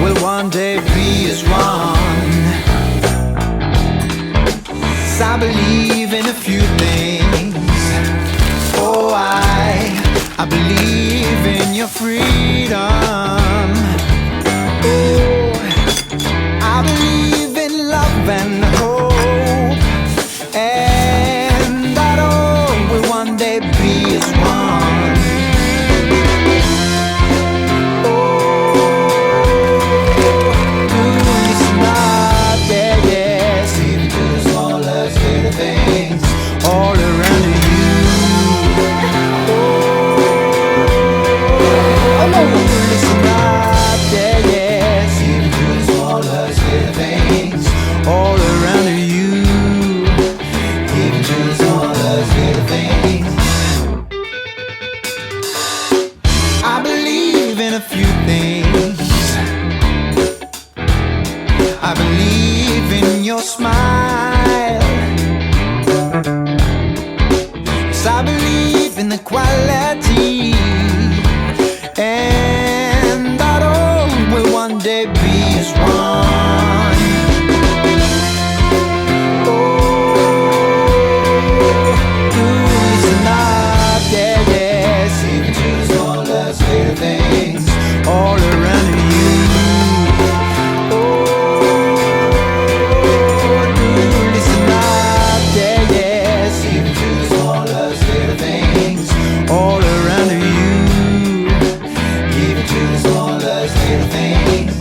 will one day be as one. 'Cause I believe in a few things. Oh, I believe in your freedom. Oh, I believe in love and hope, and that all will one day be as one. Oh, listen up, yeah, yes, even to the smallest little things all around you. Listen up, yeah, yes, even to the smallest little things all around you, even to the smallest little things. I believe in a few things. I believe in your smile. 'Cause I believe in the quality, and that all will one day be as one. Oh, listen up, yeah, yes, even to the smallest little things all around you. Oh, listen up, yeah, yes, even to the smallest little things all around you. Even to the smallest little things.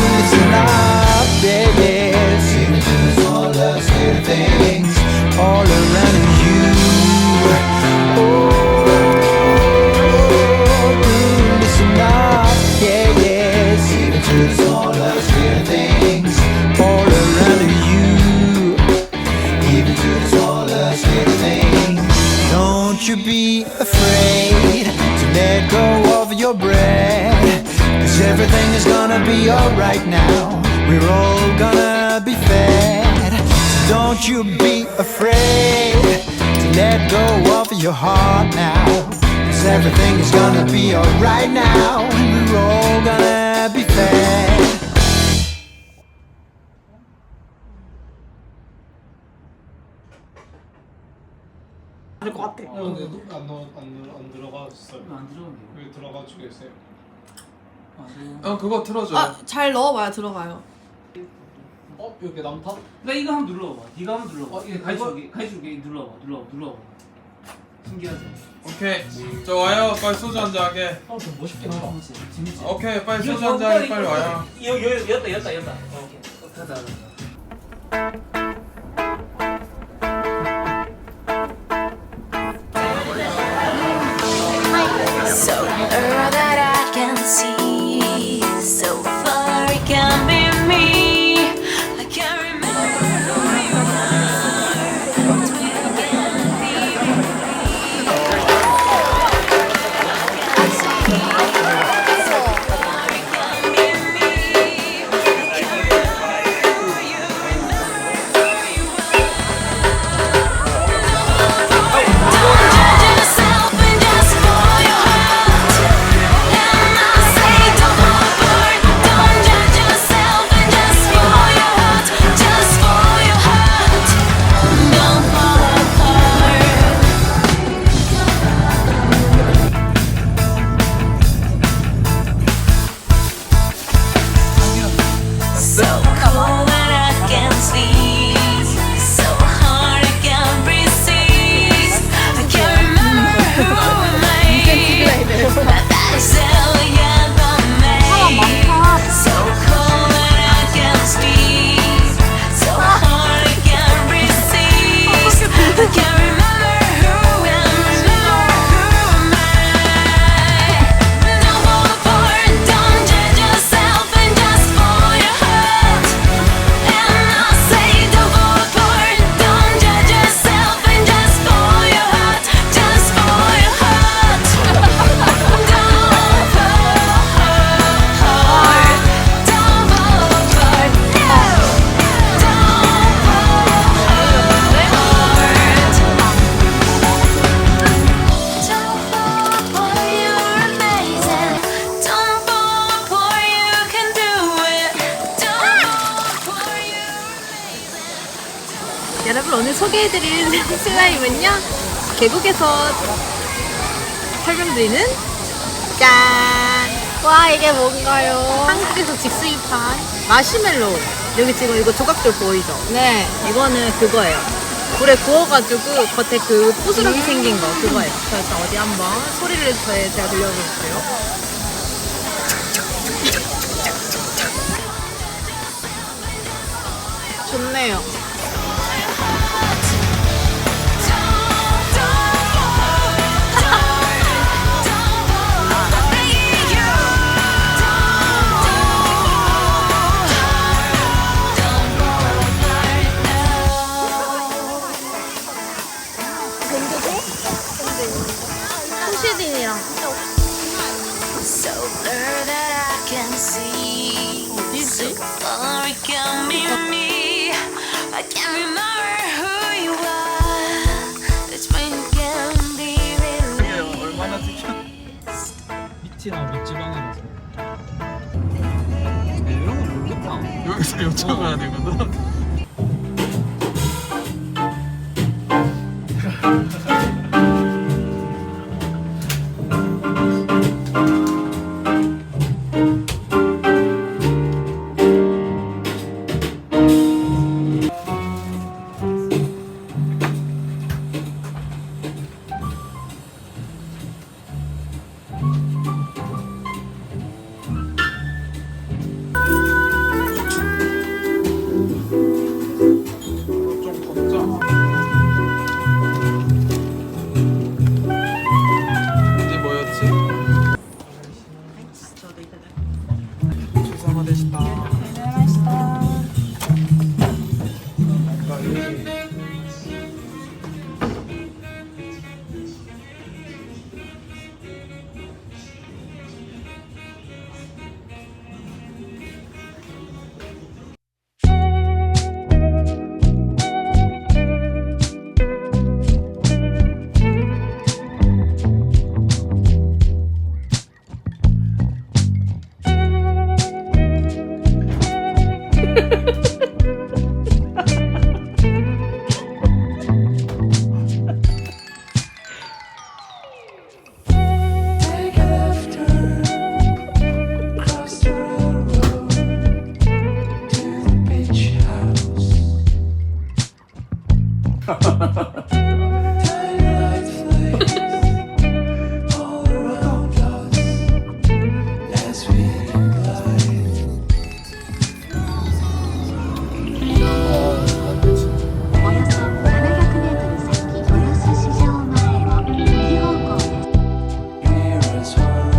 Listen up, yeah, yes, even to the smallest little things all around you. Oh, listen up, yeah, yes, even to the smallest little things all around you, even to the smallest little things. Don't you be afraid to let go of your breath, 'cause everything is gonna be alright now. We're all gonna be fed. So don't you be afraid to let go of your heart now, 'cause everything is gonna be alright now. We're all gonna be fed. 될것 같아. 근데 안 들어갔어요. 안 들어오네요. 왜 들어가지고 계세요? 그거 틀어줘. 아, 잘 넣어봐야 들어가요. 여기 남탑? 나 이거 한번 눌러봐. 네가 한번 눌러봐. 이게 가이줄게. 눌러봐. 신기하지? 오케이. 저 와요. 빨리 소주 한잔 하게. 좀 멋있긴 하다. 재밌지? 오케이. 빨리 소주 한잔 하게. 빨리 와요. 였다. 오케이. 가자. So all that I can see, so far it can be me. I can't remember who you are, but we can be. So far it can be me. I can't remember who you are. 여러분 오늘 소개해드릴 슬라임은요 계곡에서 설명드리는 짠! 와 이게 뭔가요? 한국에서 직수입한 마시멜로우. 여기 지금 이거 조각들 보이죠? 네. 이거는 그거예요. 불에 구워가지고 겉에 그 부스러기 생긴 거 그거예요. 자 일단 어디 한번 소리를 제가 들려드릴게요. 좋네요. 소시딘이랑 So blurred that I can see. So far it can be me. I can't remember who you are. That's when you can be with me. 얼마나 찍혀? 밑이랑 밑지방이라서. 이런 거 모르겠다. 여기서 요청해야 되거든. 이제 뭐였지? Take a left turn, cross the railroad to the beach house. Tiny lights blaze all around us as we glide. Near as one.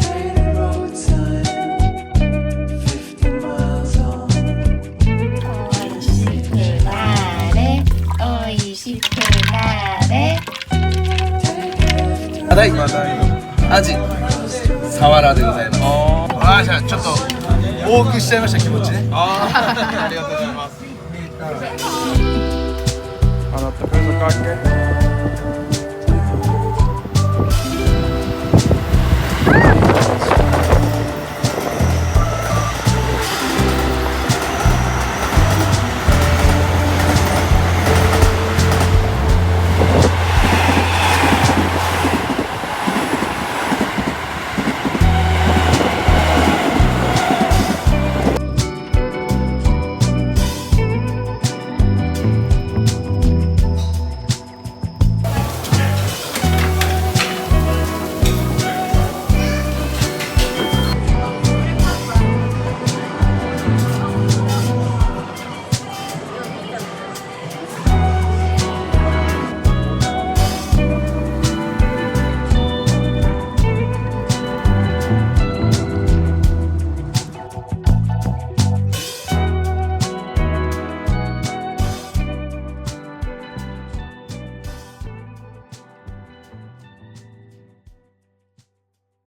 Faded road sign, 50 miles on. 아직 사와라でございます。あ、じゃあちょっと多くしちゃいました気持ちね。ありがとうございます。あなた、그래서갈게